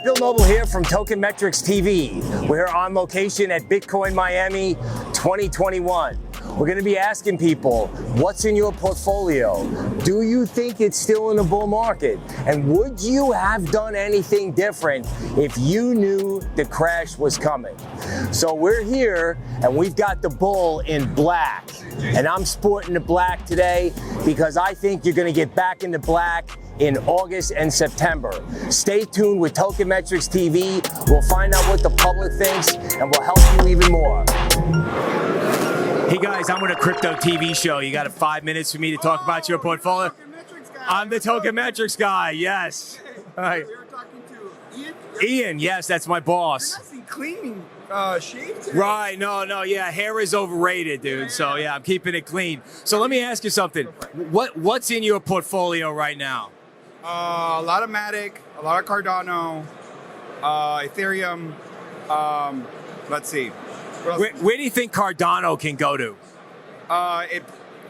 Bill Noble here from Token Metrics TV. We're on location at Bitcoin Miami 2021. We're going to be asking people, what's in your portfolio? Do you think it's still in a bull market? And would you have done anything different if you knew the crash was coming? So we're here and we've got the bull in black. And I'm sporting the black today because I think you're going to get back into black in August and September. Stay tuned with Token Metrics TV. We'll find out what the public thinks and we'll help you even more. Hey guys, I'm on a crypto TV show. You got 5 minutes for me to talk about your portfolio? I'm the Token Metrics guy, yes. All right. We were talking to Ian? Ian, yes, that's my boss. You're not cleaning shave today. Right, no, yeah, hair is overrated, dude. So yeah, I'm keeping it clean. So let me ask you something. What's in your portfolio right now? A lot of Matic, a lot of Cardano, Ethereum. Let's see. Where do you think Cardano can go to?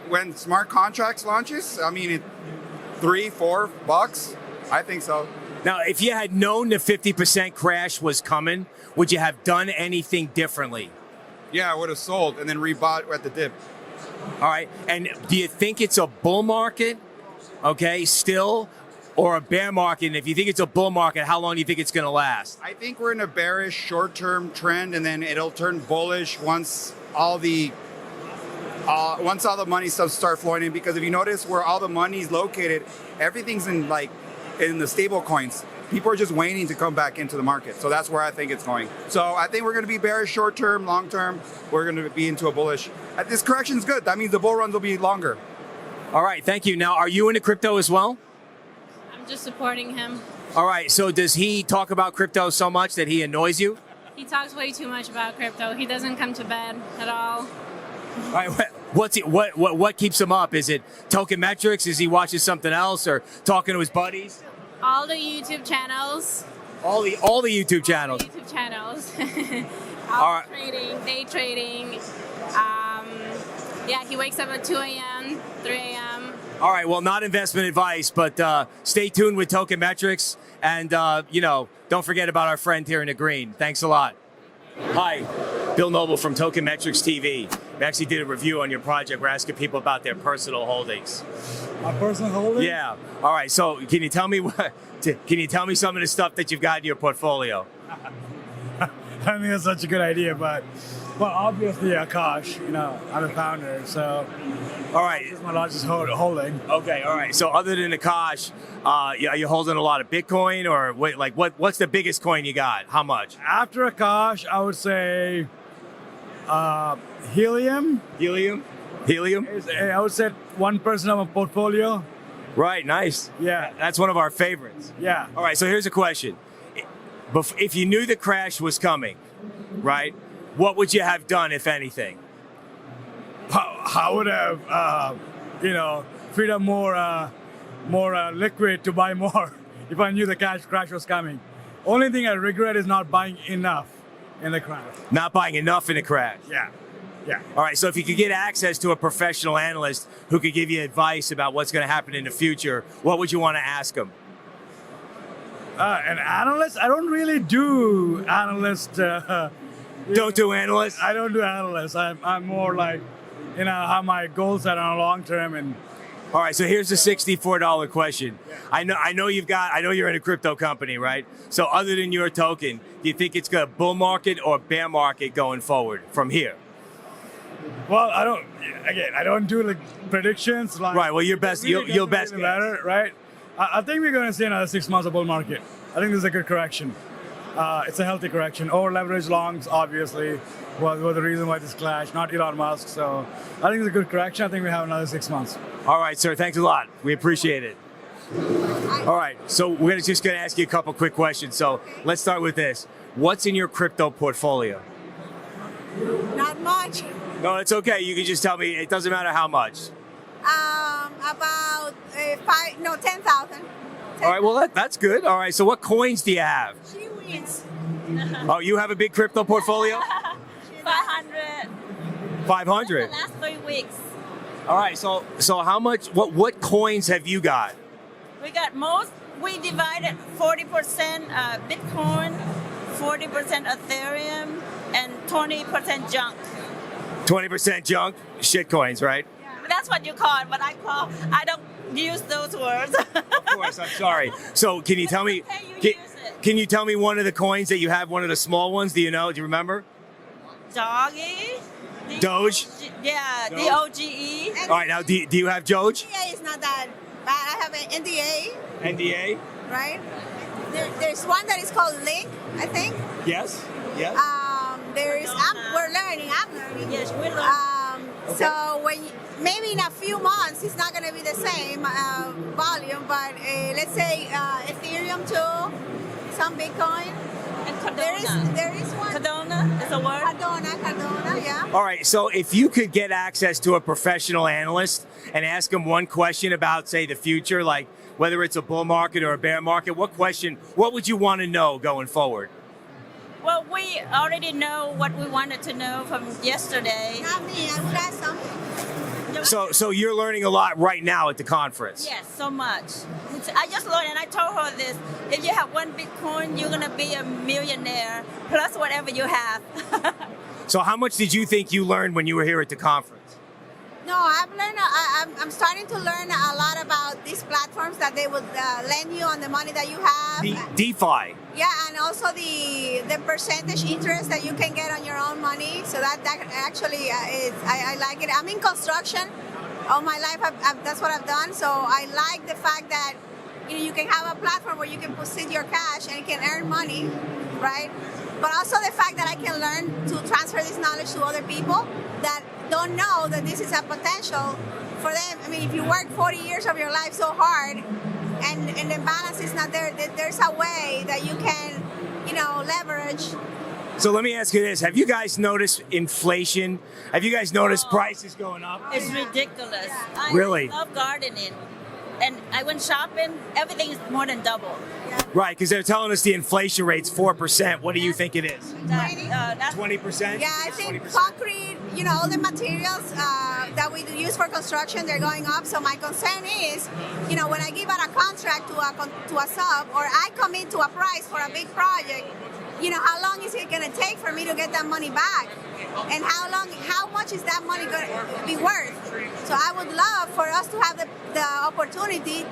When smart contracts launches, I mean, $3-4. I think so. Now, if you had known the 50% crash was coming, would you have done anything differently? Yeah, I would have sold and then rebought at the dip. All right. And do you think it's a bull market, okay, still, or a bear market? And if you think it's a bull market, how long do you think it's going to last? I think we're in a bearish short-term trend, and then it'll turn bullish once all the money stuff starts flowing in. Because if you notice where all the money is located, everything's in the stable coins. People are just waiting to come back into the market. So that's where I think it's going. So I think we're going to be bearish short-term, long-term. We're going to be into a bullish. This correction is good. That means the bull runs will be longer. All right, thank you. Now, are you into crypto as well? I'm just supporting him. All right, so does he talk about crypto so much that he annoys you? He talks way too much about crypto. He doesn't come to bed at all. All right, what keeps him up? Is it Token Metrics? Is he watching something else or talking to his buddies? All the YouTube channels. All the YouTube channels. All the YouTube channels. All right. Trading, day trading. Yeah, he wakes up at 2 a.m., 3 a.m. All right, well, not investment advice, but stay tuned with Token Metrics. And, don't forget about our friend here in the green. Thanks a lot. Hi, Bill Noble from Token Metrics TV. We actually did a review on your project. We're asking people about their personal holdings. My personal holdings? Yeah. All right, so can you tell me some of the stuff that you've got in your portfolio? I think that's such a good idea, but obviously, Akash, I'm a founder, so all right, this is my largest holding. Okay, all right. So other than Akash, are you holding a lot of Bitcoin, or what's the biggest coin you got? How much? After Akash, I would say Helium. Helium? I would say 1% of my portfolio. Right, nice. Yeah. That's one of our favorites. Yeah. All right, so here's a question. If you knew the crash was coming, right, what would you have done, if anything? I would have, freed up more liquid to buy more if I knew the crash was coming. Only thing I regret is not buying enough in the crash. Not buying enough in the crash? Yeah. All right, so if you could get access to a professional analyst who could give you advice about what's going to happen in the future, what would you want to ask them? An analyst? I don't really do analyst. Don't do analysts? I don't do analysts. I'm more like, how my goals are on a long term. And all right, so here's the $64 question. I know you're in a crypto company, right? So other than your token, do you think it's a bull market or bear market going forward from here? Well, I don't do predictions. Right. Well, your best better, right? I think we're going to see another 6 months of bull market. I think this is a good correction. It's a healthy correction. Over leveraged longs, obviously, was the reason why this clashed, not Elon Musk. So I think it's a good correction. I think we have another 6 months. All right, sir. Thanks a lot. We appreciate it. All right. So we're just going to ask you a couple quick questions. So let's start with this. What's in your crypto portfolio? Not much. No, it's okay. You can just tell me. It doesn't matter how much. About 10,000. All right, well, that's good. All right, so what coins do you have? She wins. Oh, you have a big crypto portfolio? 500. 500? The last 3 weeks. All right, so how much, what coins have you got? We got most we divided 40% Bitcoin, 40% Ethereum, and 20% junk. 20% junk, shitcoins, right? That's what you call it, but I don't use those words. Of course, I'm sorry. So can you tell me? Okay, you Can, use it. can you tell me one of the coins that you have? One of the small ones? Do you know? Do you remember? Doggy. Doge? Yeah, Doge? DOGE. All right. Now, do you have Doge? NDA is not that bad. I have an NDA, NDA? right? There's one that is called Link, I think. Yes. Yes. We're learning. I'm learning. Yes, we learn. So maybe in a few months it's not going to be the same volume, but let's say Ethereum too, some Bitcoin. And Cardona. There is one. Cardona is a word. Cardona, yeah. All right. So if you could get access to a professional analyst and ask them one question about, say, the future, like whether it's a bull market or a bear market, what would you want to know going forward? Well, we already know what we wanted to know from yesterday. Not me. I would ask something. So you're learning a lot right now at the conference. Yes, so much. I just learned, and I told her this: if you have one Bitcoin, you're gonna be a millionaire plus whatever you have. So how much did you think you learned when you were here at the conference? No, I've learned. I'm starting to learn a lot about these platforms that they would lend you on the money that you have. DeFi. Yeah, and also the percentage interest that you can get on your own money. So that actually is I like it. I'm in construction. All my life, that's what I've done. So I like the fact that you can have a platform where you can put your cash and you can earn money, right? But also the fact that I can learn to transfer this knowledge to other people that don't know that this is a potential for them. I mean, if you work 40 years of your life so hard and the balance is not there, there's a way that you can, leverage. So let me ask you this. Have you guys noticed inflation? Have you guys noticed prices going up? It's ridiculous. I Really? love gardening, and I went shopping. Everything is more than double. Right, because they're telling us the inflation rate's 4%. What do you think it is? That's 20%? Yeah, I think 20%? concrete, all the materials that we use for construction, they're going up. So my concern is, when I give out a contract to a sub, or I come into a price for a big project, how long is it going to take for me to get that money back? And how much is that money going to be worth? So I would love for us to have the opportunity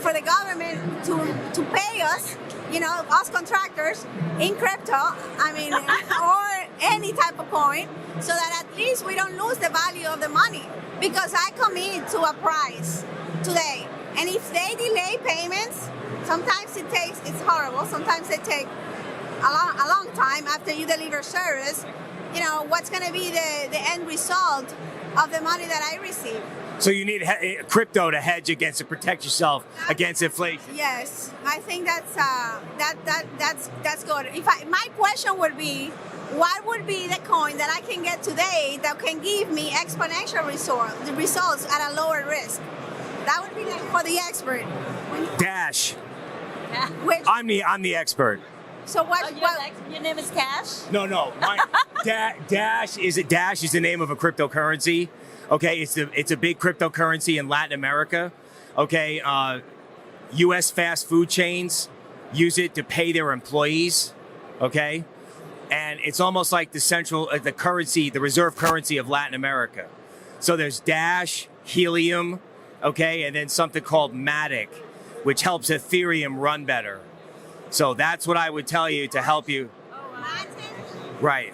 for the government to pay us, us contractors in crypto, or any type of coin, so that at least we don't lose the value of the money. Because I commit to a price today, and if they delay payments, sometimes it's horrible. Sometimes they take a long time after you deliver service. What's going to be the end result of the money that I receive? So you need crypto to hedge against, to protect yourself against inflation. Yes, I think that's good. My question would be, what would be the coin that I can get today that can give me exponential results at a lower risk? That would be for the expert. Dash. Which, I'm the expert. so what? your name is Cash? No. Dash is the name of a cryptocurrency. Okay, it's a big cryptocurrency in Latin America. Okay, U.S. fast food chains use it to pay their employees. Okay, and it's almost like the reserve currency of Latin America. So there's Dash, Helium, okay, and then something called Matic, which helps Ethereum run better. So that's what I would tell you to help you. Right.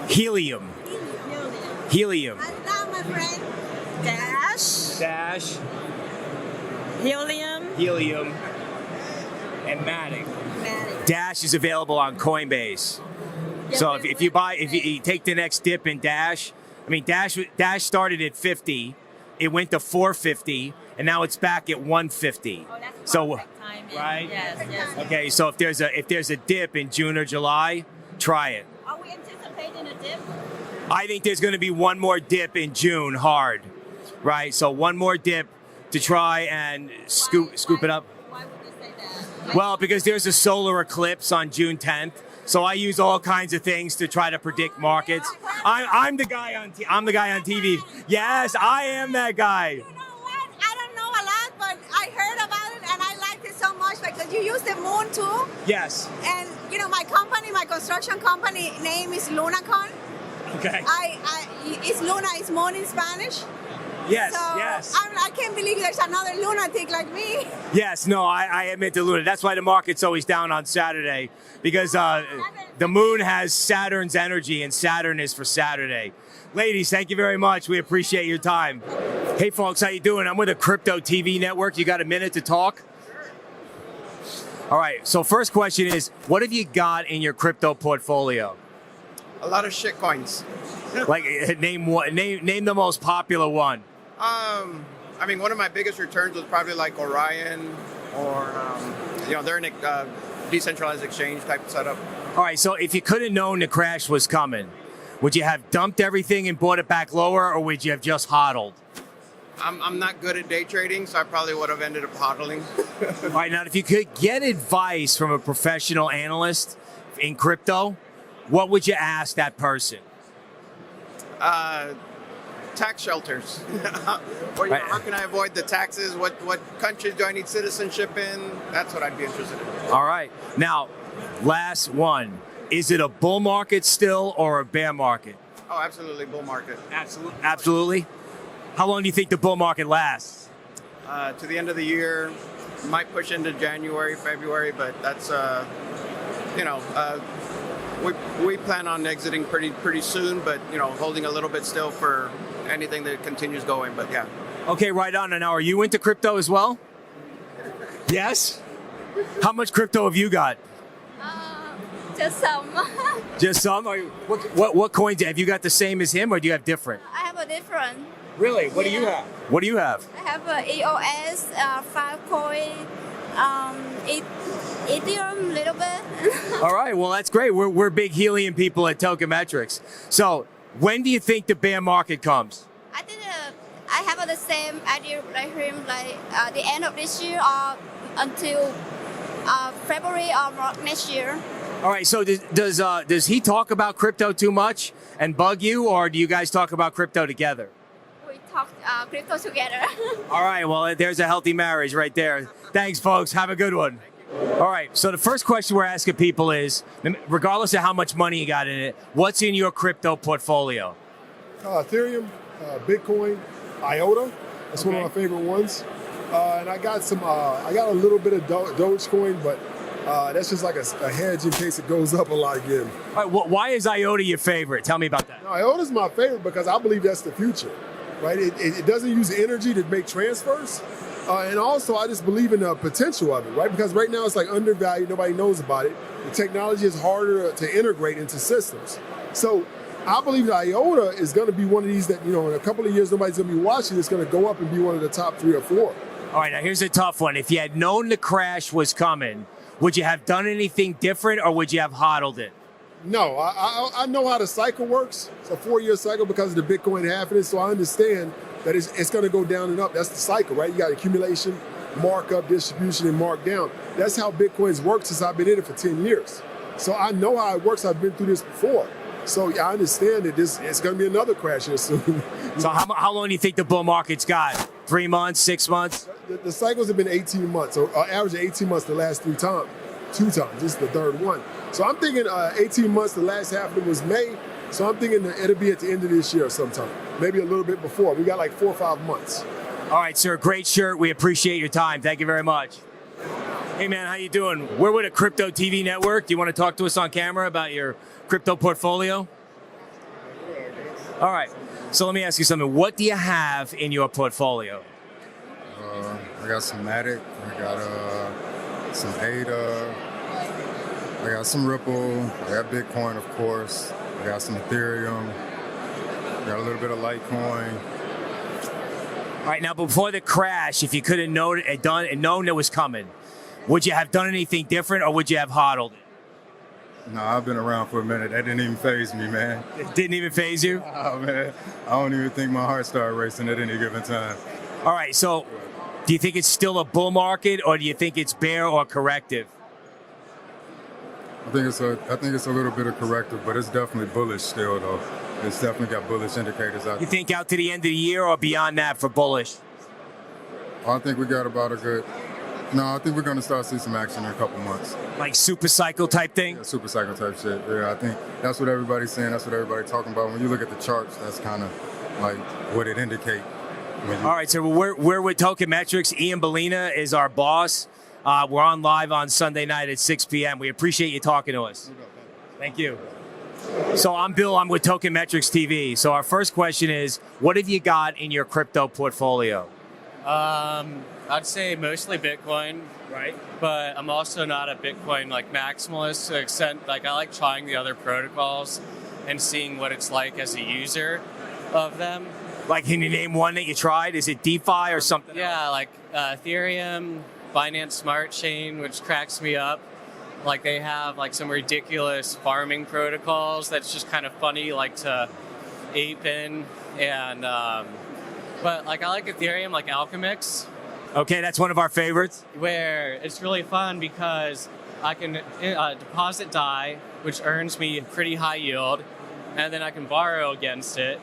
Helium. Helium. And now, my friend, Dash. Helium. And Matic. Dash is available on Coinbase. So if you take the next dip in Dash, Dash started at 50, it went to 450, and now it's back at 150. Oh, that's so perfect timing. right? Yes. Okay, so if there's a dip in June or July, try it. Are we anticipating a dip? I think there's going to be one more dip in June, hard, right? So one more dip to try and scoop it up. Why would you say that? Well, because there's a solar eclipse on June 10th, so I use all kinds of things to try to predict markets. I'm the guy on TV. Yes, I am that guy. you know what? I don't know a lot, but I heard about use the moon too. Yes. And you know, my company, my construction company name is Lunacon. Okay. It's Luna, it's moon in Spanish. Yes, So yes. I can't believe there's another lunatic like me. Yes, no, I admit to Luna. That's why the market's always down on Saturday, because the moon has Saturn's energy, and Saturn is for Saturday. Ladies, thank you very much. We appreciate your time. Hey, folks, how you doing? I'm with a crypto TV network. You got a minute to talk? All right, so first question is, what have you got in your crypto portfolio? A lot of shit coins. Like, name one, name the most popular one. I mean, one of my biggest returns was probably like Orion, or they're in a decentralized exchange type of setup. All right, so if you could have known the crash was coming, would you have dumped everything and bought it back lower, or would you have just hodled? I'm not good at day trading, so I probably would have ended up hodling. All right, now if you could get advice from a professional analyst in crypto, what would you ask that person? Tax shelters. Or, how can I avoid the taxes? What countries do I need citizenship in? That's what I'd be interested in. All right. Now, last one. Is it a bull market still or a bear market? Oh, absolutely, bull market. Absolutely. Absolutely. How long do you think the bull market lasts? To the end of the year, might push into January, February, but that's we plan on exiting pretty soon, but holding a little bit still for anything that continues going. But yeah. Okay, right on. And now, are you into crypto as well? Yes. How much crypto have you got? Just some. Just some. What coins have you got? The same as him, or do you have different? I have a different. Really? What do you have? What do you have? I have a EOS, 5 coin, Ethereum, little bit. All right. Well, that's great. We're big helium people at Token Metrics. So, when do you think the bear market comes? I think I have the same idea like him, like the end of this year or until February or March next year. All right. So does he talk about crypto too much and bug you, or do you guys talk about crypto together? We talk crypto together. All right. Well, there's a healthy marriage right there. Thanks, folks. Have a good one. All right. So the first question we're asking people is, regardless of how much money you got in it, what's in your crypto portfolio? Ethereum, Bitcoin, Iota. That's one of my favorite ones. And I got a little bit of Dogecoin, but that's just like a hedge in case it goes up a lot again. All right, why is Iota your favorite? Tell me about that. No, Iota's my favorite because I believe that's the future, right? It doesn't use energy to make transfers. And also, I just believe in the potential of it, right? Because right now it's like undervalued. Nobody knows about it. The technology is harder to integrate into systems. So I believe that Iota is going to be one of these that, in a couple of years, nobody's going to be watching. It's going to go up and be one of the top 3 or 4. All right, now here's a tough one. If you had known the crash was coming, would you have done anything different, or would you have hodled it? No, I know how the cycle works. It's a 4-year cycle because of the Bitcoin halving, so I understand that it's going to go down and up. That's the cycle, right? You got accumulation, markup, distribution, and markdown. That's how Bitcoin's worked since I've been in it for 10 years. So I know how it works. I've been through this before. So yeah, I understand that it's going to be another crash here soon. So how long do you think the bull market's got? 3 months, 6 months? The cycles have been 18 months, so average 18 months the last 2 times. This is the third one. So I'm thinking 18 months, the last half of it was May. So I'm thinking that it'll be at the end of this year sometime, maybe a little bit before. We got like 4 or 5 months. All right, sir, great shirt. We appreciate your time. Thank you very much. Hey, man, how you doing? We're with a crypto TV network. Do you want to talk to us on camera about your crypto portfolio? All right. So let me ask you something. What do you have in your portfolio? I got some Matic. I got some Ada. I got some Ripple. I got Bitcoin, of course. I got some Ethereum. I got a little bit of Litecoin. All right. Now, before the crash, if you could have known it was coming, would you have done anything different, or would you have hodled it? No, I've been around for a minute. That didn't even faze me, man. It didn't even faze you? Oh, man. I don't even think my heart started racing at any given time. All right, so do you think it's still a bull market, or do you think it's bear or corrective? I think it's a little bit of corrective, but it's definitely bullish still, though. It's definitely got bullish indicators out You there. think out to the end of the year or beyond that for bullish? I think we got about a good No, I think we're going to start to see some action in a couple months. Like super cycle type thing? Yeah, super cycle type shit. Yeah, I think that's what everybody's saying. That's what everybody's talking about. When you look at the charts, that's kind of like what it indicates. All right, so we're with Token Metrics. Ian Bellina is our boss. We're on live on Sunday night at 6 p.m. We appreciate you talking to us. Thank you. So I'm Bill. I'm with Token Metrics TV. So our first question is, what have you got in your crypto portfolio? I'd say mostly Bitcoin, Right. but I'm also not a Bitcoin like maximalist to the extent like I like trying the other protocols and seeing what it's like as a user of them. Like, can you name one that you tried? Is it DeFi or something? Yeah, like Ethereum, Binance Smart Chain, which cracks me up. Like they have like some ridiculous farming protocols that's just kind of funny, like to ape in. And but like I like Ethereum, like Alchemix, Okay, that's one of our favorites. where it's really fun because I can deposit DAI, which earns me a pretty high yield, and then I can borrow against it,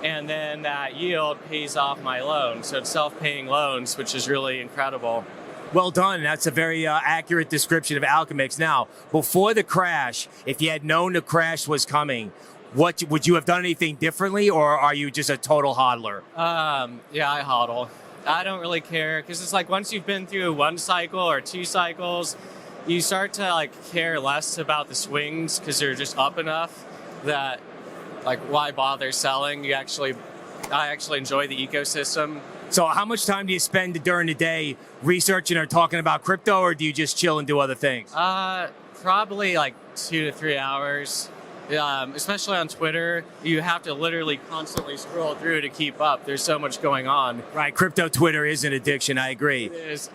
and then that yield pays off my loan. So it's self-paying loans, which is really incredible. Well done. That's a very accurate description of Alchemix. Now, before the crash, if you had known the crash was coming, what would you have done anything differently, or are you just a total hodler? Yeah, I hodl. I don't really care because it's like once you've been through one cycle or two cycles, you start to like care less about the swings because they're just up enough that like why bother selling? I actually enjoy the ecosystem. So how much time do you spend during the day researching or talking about crypto, or do you just chill and do other things? Probably like 2 to 3 hours. Especially on Twitter, you have to literally constantly scroll through to keep up. There's so much going on. Right, crypto Twitter is an addiction, I agree. It is.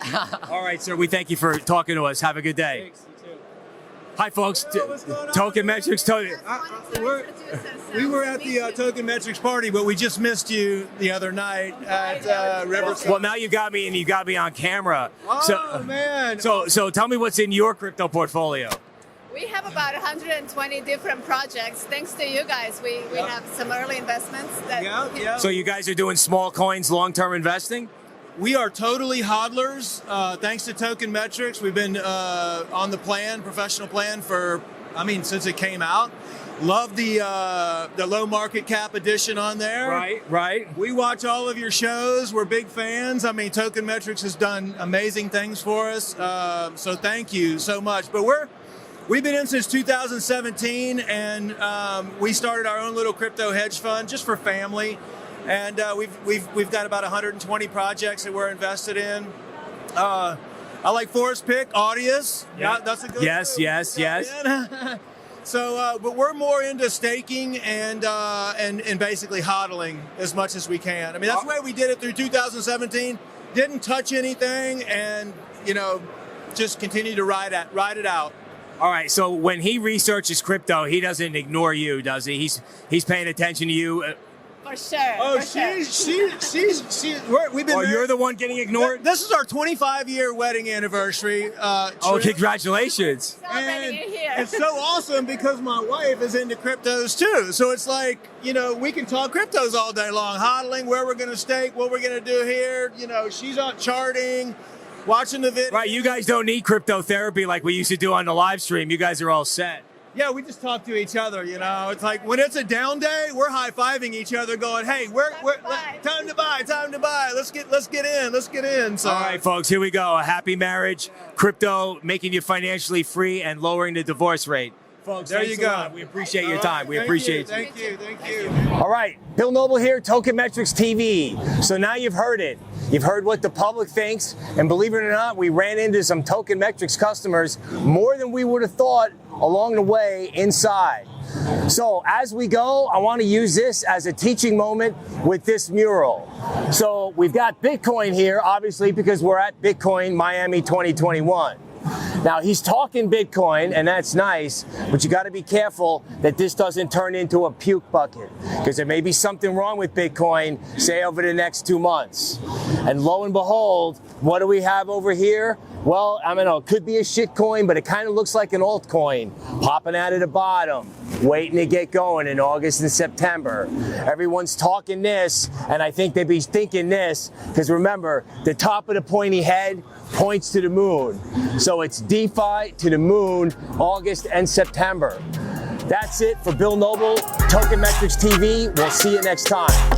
All right, sir, we thank you for talking to us. Have a good day. Thanks, you too. Hi, folks. Token Metrics. We were at the Token Metrics party, but we just missed you the other night at Riverside. Well, now you got me, and you got me on camera. Oh, man. So tell me what's in your crypto portfolio. We have about 120 different projects. Thanks to you guys, we have some early investments. So you guys are doing small coins, long-term investing? We are totally hodlers. Thanks to Token Metrics, we've been on the professional plan since it came out. Love the low market cap edition on there. Right. We watch all of your shows. We're big fans. I mean, Token Metrics has done amazing things for us. So thank you so much. But we've been in since 2017, and we started our own little crypto hedge fund just for family. And we've got about 120 projects that we're invested in. I like Forest Pick, Audius. Yeah. That's a good Yes. So, but we're more into staking and basically hodling as much as we can. I mean, that's the way we did it through 2017. Didn't touch anything, and just continue to ride it out. All right. So when he researches crypto, he doesn't ignore you, does he? He's paying attention to you. For sure. Oh, we've been. Oh, you're the one getting ignored? This is our 25-year wedding anniversary. Congratulations! Celebrating it here. It's so awesome because my wife is into cryptos too. So it's like, we can talk cryptos all day long, hodling, where we're going to stake, what we're going to do here. She's out charting, watching the video. Right, you guys don't need crypto therapy like we used to do on the live stream. You guys are all set. Yeah, we just talk to each other, It's like when it's a down day, we're high-fiving each other going, hey, time to buy. Let's get in. So, all right, folks, here we go. A happy marriage, crypto making you financially free and lowering the divorce rate. Folks, there you go. We appreciate your time. We appreciate you. Thank you. All right, Bill Noble here, Token Metrics TV. So now you've heard it. You've heard what the public thinks, and believe it or not, we ran into some Token Metrics customers more than we would have thought along the way inside. So as we go, I want to use this as a teaching moment with this mural. So we've got Bitcoin here, obviously, because we're at Bitcoin Miami 2021. Now, he's talking Bitcoin, and that's nice, but you got to be careful that this doesn't turn into a puke bucket, because there may be something wrong with Bitcoin, say, over the next 2 months. And lo and behold, what do we have over here? Well, it could be a shit coin, but it kind of looks like an altcoin popping out of the bottom. waiting to get going in August and September. Everyone's talking this, and I think they be thinking this, because remember, the top of the pointy head points to the moon. So it's DeFi to the moon, August and September. That's it for Bill Noble, Token Metrics TV. We'll see you next time.